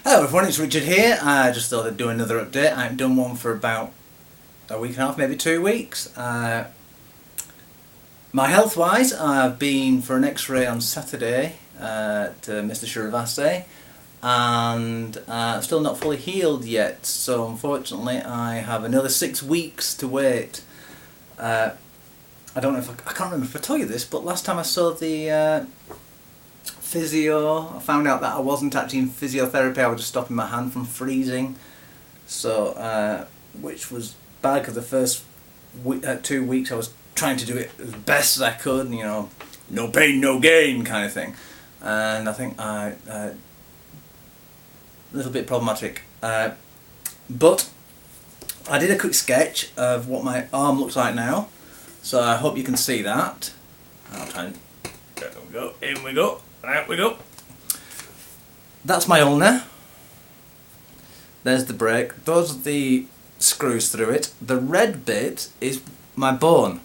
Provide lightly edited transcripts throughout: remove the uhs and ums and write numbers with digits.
Hello everyone, it's Richard here. I just thought I'd do another update. I haven't done one for about a week and a half, maybe 2 weeks. My health wise, I've been for an x-ray on Saturday to Mr. Shrivastava, and I'm still not fully healed yet, so unfortunately I have another 6 weeks to wait. I don't know if I can't remember if I told you this, but last time I saw the physio, I found out that I wasn't actually in physiotherapy. I was just stopping my hand from freezing, so which was bad because the first 2 weeks I was trying to do it as best as I could, you know, no pain no gain kind of thing, and I think a little bit problematic, but I did a quick sketch of what my arm looks like now, so I hope you can see that. I'll try and there we go, in we go. There we go. That's my ulnar. There's the brake. Those are the screws through it. The red bit is my bone.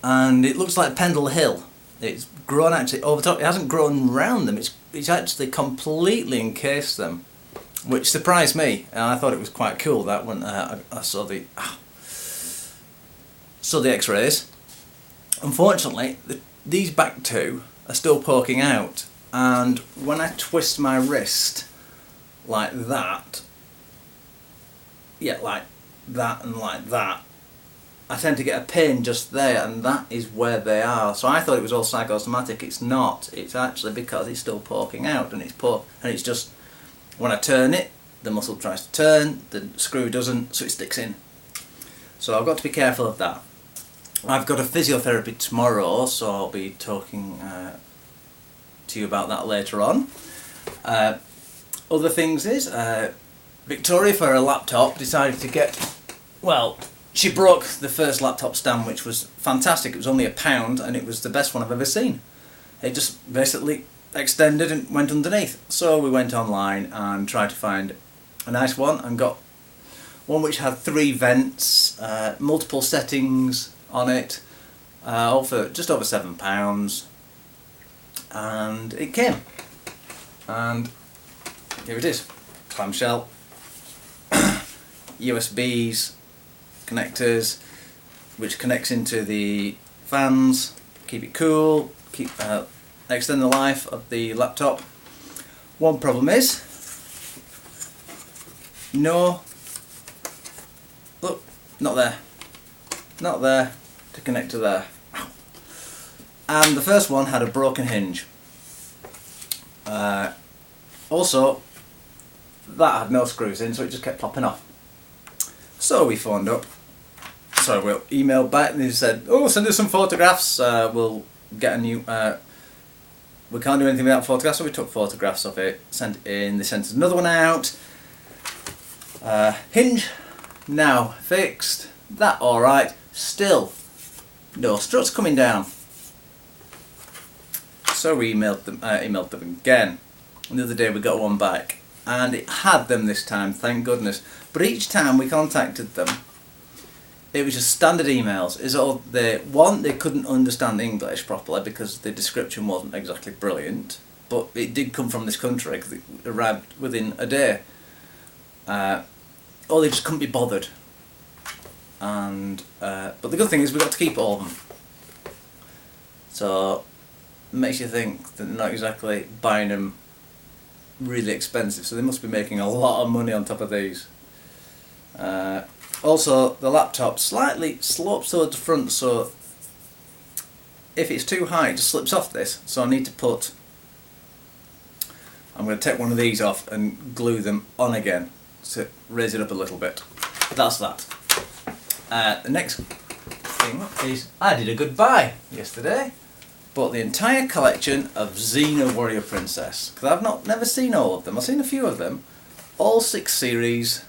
And it looks like Pendle Hill. It's grown actually over top. It hasn't grown round them. It's actually completely encased them, which surprised me. And I thought it was quite cool that when I saw the X-rays. Unfortunately, these back two are still poking out, and when I twist my wrist like that, yeah, like that and like that, I tend to get a pain just there, and that is where they are. So I thought it was all psychosomatic. It's not. It's actually because it's still poking out, and it's just when I turn it, the muscle tries to turn, the screw doesn't, so it sticks in. So I've got to be careful of that. I've got a physiotherapy tomorrow, so I'll be talking to you about that later on. Other things is, Victoria for her laptop decided to get, well, she broke the first laptop stand, which was fantastic. It was only £1 and it was the best one I've ever seen. It just basically extended and went underneath. So we went online and tried to find a nice one and got one which had 3 vents, multiple settings on it, all for just over £7, and it came, and here it is, clamshell, USBs, connectors, which connects into the fans, keep it cool, extend the life of the laptop. One problem is, no, look, not there to connect to there. And the first one had a broken hinge. Also, that had no screws in, so it just kept popping off. So we phoned up, sorry, we'll emailed back, and they said, oh, send us some photographs, we'll get a new, we can't do anything without photographs, so we took photographs of it, sent it in, they sent us another one out. Hinge now fixed, that alright. Still, no struts coming down. So we emailed them again. And the other day we got one back, and it had them this time, thank goodness. But each time we contacted them, it was just standard emails. They couldn't understand English properly because the description wasn't exactly brilliant, but it did come from this country because it arrived within a day. Or they just couldn't be bothered. And but the good thing is we got to keep all of them, so it makes you think that they're not exactly buying them really expensive, so they must be making a lot of money on top of these. Also, the laptop slightly slopes towards the front, so if it's too high it just slips off this, so I need to I'm going to take one of these off and glue them on again to raise it up a little bit. That's that. The next thing is, I did a good buy yesterday. Bought the entire collection of Xena Warrior Princess, because I've never seen all of them. I've seen a few of them, all 6 series,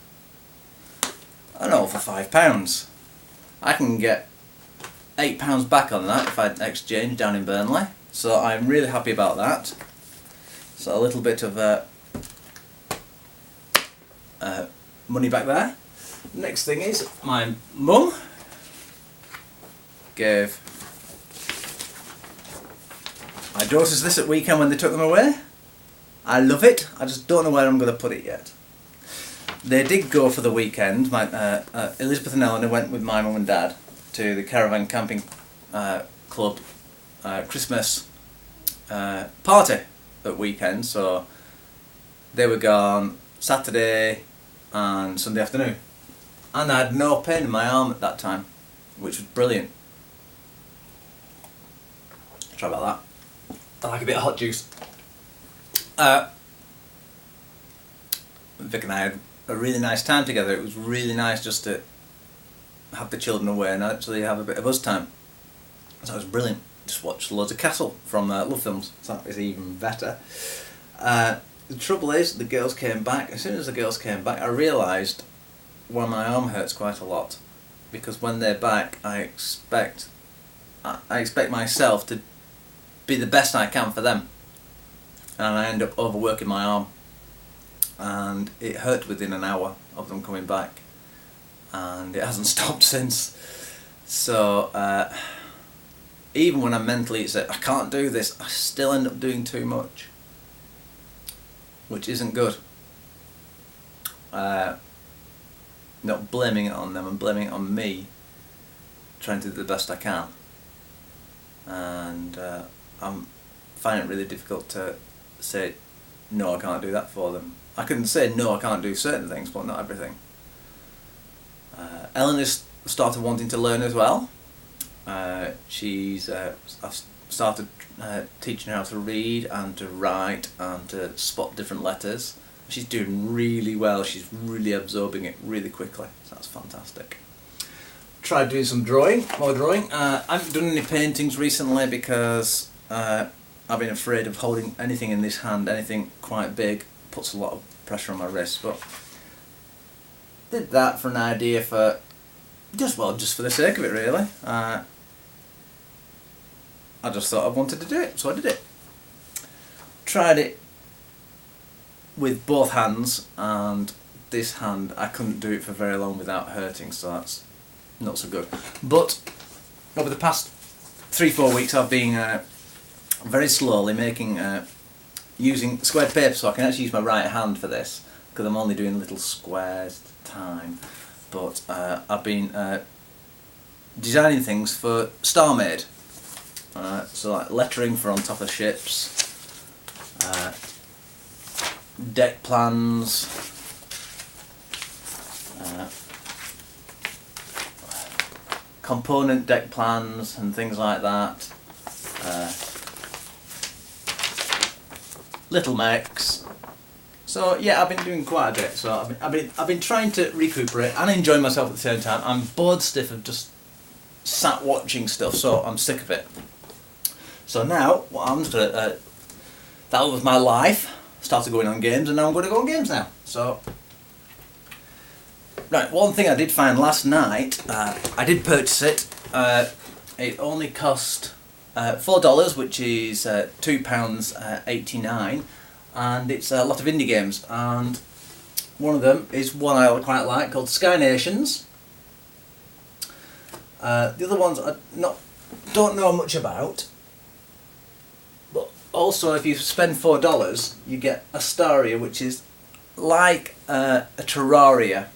and all for £5. I can get £8 back on that if I exchange down in Burnley, so I'm really happy about that. So a little bit of money back there. Next thing is, my mum gave my daughters this at weekend when they took them away, I love it. I just don't know where I'm going to put it yet. They did go for the weekend. Elizabeth and Eleanor went with my mum and dad to the Caravan Camping Club Christmas party at weekend. So they were gone Saturday and Sunday afternoon. And I had no pain in my arm at that time, which was brilliant. Try about that. I like a bit of hot juice. Vic and I had a really nice time together. It was really nice just to have the children away and actually have a bit of us time. So it was brilliant. Just watched loads of Castle from Love Films. So that was even better. The trouble is, the girls came back. As soon as the girls came back, I realised why my arm hurts quite a lot. Because when they're back, I expect myself to be the best I can for them. And I end up overworking my arm. And it hurt within an hour of them coming back. And it hasn't stopped since. So, even when I'm mentally set, I can't do this, I still end up doing too much. Which isn't good. Not blaming it on them, and blaming it on me. Trying to do the best I can. And I'm finding it really difficult to say, no, I can't do that for them. I can say, no, I can't do certain things, but not everything. Eleanor's started wanting to learn as well. I've started teaching her how to read and to write and to spot different letters. She's doing really well. She's really absorbing it really quickly. So that's fantastic. Tried doing some more drawing. I haven't done any paintings recently because I've been afraid of holding anything in this hand. Anything quite big puts a lot of pressure on my wrist. But did that for an idea for just for the sake of it, really. I just thought I wanted to do it, so I did it. Tried it with both hands, and this hand I couldn't do it for very long without hurting, so that's not so good. But over the past 3-4 weeks I've been very slowly using squared paper, so I can actually use my right hand for this, because I'm only doing little squares at a time. But I've been designing things for StarMade. So like lettering for on top of ships, deck plans, component deck plans and things like that, little mechs. So yeah, I've been doing quite a bit. So I've been trying to recuperate and enjoy myself at the same time. I'm bored stiff of just sat watching stuff, so I'm sick of it. So now, what I'm just gonna, that was my life. Started going on games, and now I'm going to go on games now. So, right, one thing I did find last night, I did purchase it. It only cost $4, which is £2.89, and it's a lot of indie games. And one of them is one I quite like called Sky Nations. The other ones I don't know much about. But also, if you spend $4, you get Astaria, which is like a Terraria,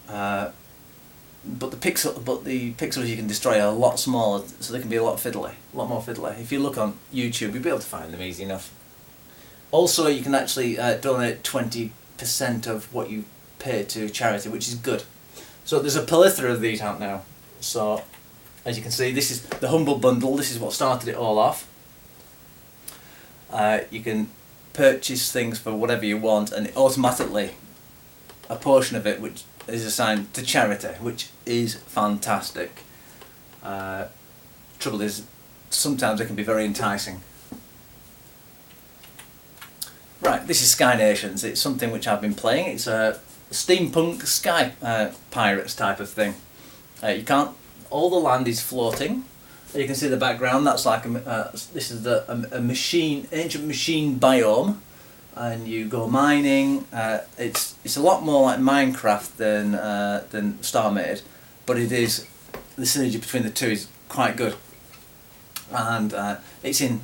but the pixels you can destroy are a lot smaller, so they can be a lot more fiddly. If you look on YouTube, you'll be able to find them easy enough. Also, you can actually donate 20% of what you pay to charity, which is good. So there's a plethora of these out now. So, as you can see, this is the Humble Bundle. This is what started it all off. You can purchase things for whatever you want, and automatically a portion of it which is assigned to charity, which is fantastic. Trouble is, sometimes it can be very enticing. Right, this is Sky Nations. It's something which I've been playing. It's a steampunk sky pirates type of thing. You can't. All the land is floating. You can see the background. That's like this is a ancient machine biome, and you go mining. It's a lot more like Minecraft than StarMade, but it is the synergy between the two is quite good, and it's in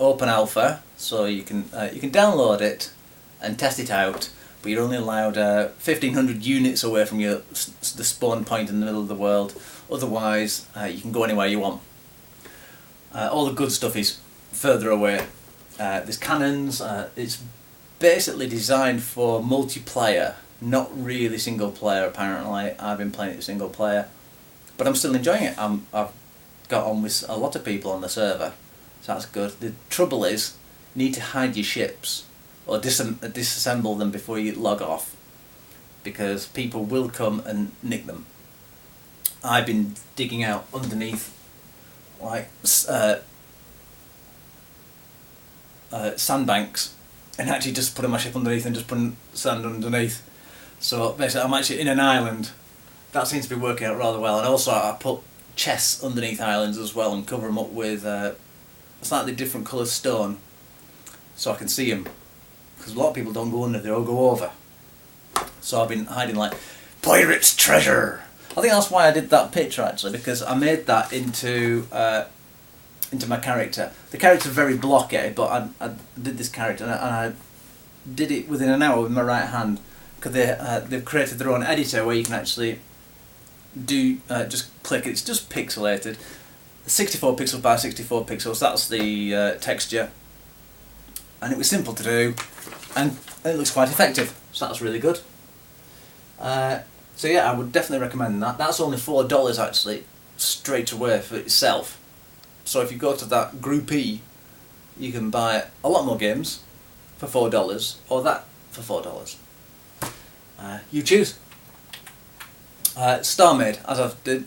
open alpha, so you can download it and test it out, but you're only allowed 1,500 units away from the spawn point in the middle of the world. Otherwise, you can go anywhere you want. All the good stuff is further away. There's cannons. It's basically designed for multiplayer, not really single player. Apparently, I've been playing it single player, but I'm still enjoying it. I've got on with a lot of people on the server, so that's good. The trouble is, you need to hide your ships or disassemble them before you log off, because people will come and nick them. I've been digging out underneath, like sandbanks, and actually just putting my ship underneath and just putting sand underneath. So basically I'm actually in an island. That seems to be working out rather well. And also I put chests underneath islands as well and cover them up with slightly different coloured stone so I can see them, because a lot of people don't go under, they all go over. So I've been hiding like pirate's treasure. I think that's why I did that picture actually, because I made that into my character. The character's very blocky, but I did this character and I did it within an hour with my right hand, because they've created their own editor where you can actually do just click. It's just pixelated, 64 pixels by 64 pixels. That's the texture, and it was simple to do, and it looks quite effective. So that's really good. So yeah, I would definitely recommend that. That's only $4 actually, straight away for itself. So if you go to that Group E, you can buy a lot more games for $4, or that for $4. You choose. StarMade, as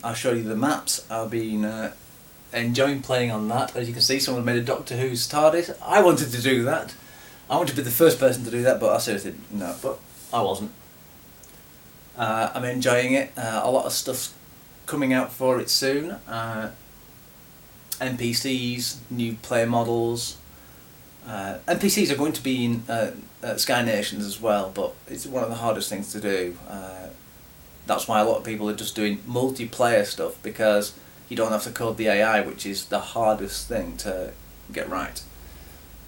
I've showed you the maps. I've been enjoying playing on that. As you can see, someone made a Doctor Who's TARDIS. I wanted to do that. I wanted to be the first person to do that, but I seriously no, but I wasn't. I'm enjoying it. A lot of stuff's coming out for it soon. NPCs, new player models. NPCs are going to be in Sky Nations as well, but it's one of the hardest things to do. That's why a lot of people are just doing multiplayer stuff, because you don't have to code the AI, which is the hardest thing to get right.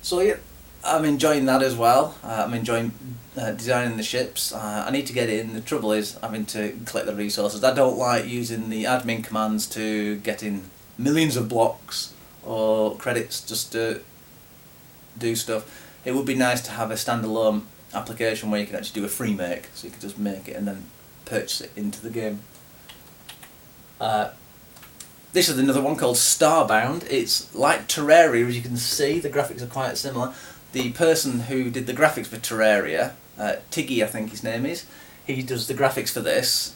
So yeah, I'm enjoying that as well. I'm enjoying designing the ships. I need to get in. The trouble is having to collect the resources. I don't like using the admin commands to get in millions of blocks or credits just to do stuff. It would be nice to have a standalone application where you can actually do a free make, so you can just make it and then purchase it into the game. This is another one called Starbound. It's like Terraria, as you can see. The graphics are quite similar. The person who did the graphics for Terraria, Tiggy I think his name is, he does the graphics for this,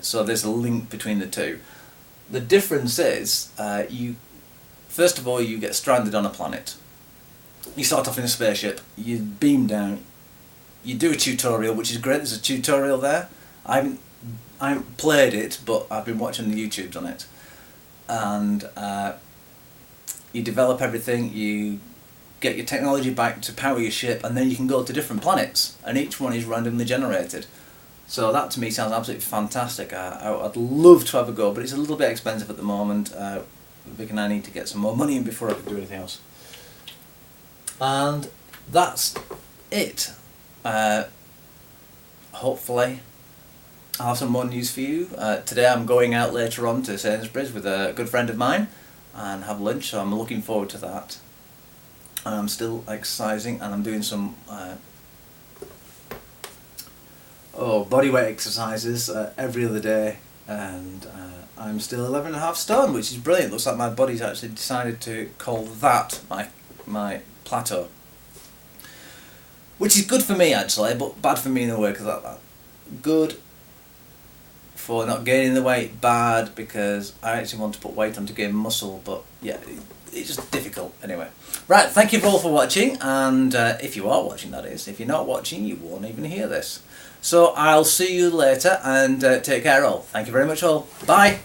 so there's a link between the two. The difference is, first of all you get stranded on a planet. You start off in a spaceship, you beam down, you do a tutorial, which is great. There's a tutorial there. I haven't played it, but I've been watching the YouTubes on it. And you develop everything, you get your technology back to power your ship, and then you can go to different planets, and each one is randomly generated. So that to me sounds absolutely fantastic. I'd love to have a go, but it's a little bit expensive at the moment. Vic and I need to get some more money in before I can do anything else. And that's it. Hopefully I'll have some more news for you. Today I'm going out later on to Sainsbury's with a good friend of mine and have lunch, so I'm looking forward to that. And I'm still exercising, and I'm doing some bodyweight exercises every other day, and I'm still 11.5 stone, which is brilliant. Looks like my body's actually decided to call that my plateau, which is good for me actually, but bad for me in a way, because good for not gaining the weight, bad because I actually want to put weight on to gain muscle, but yeah, it's just difficult anyway. Right, thank you all for watching, and if you are watching, that is. If you're not watching, you won't even hear this. So I'll see you later, and take care all. Thank you very much all. Bye.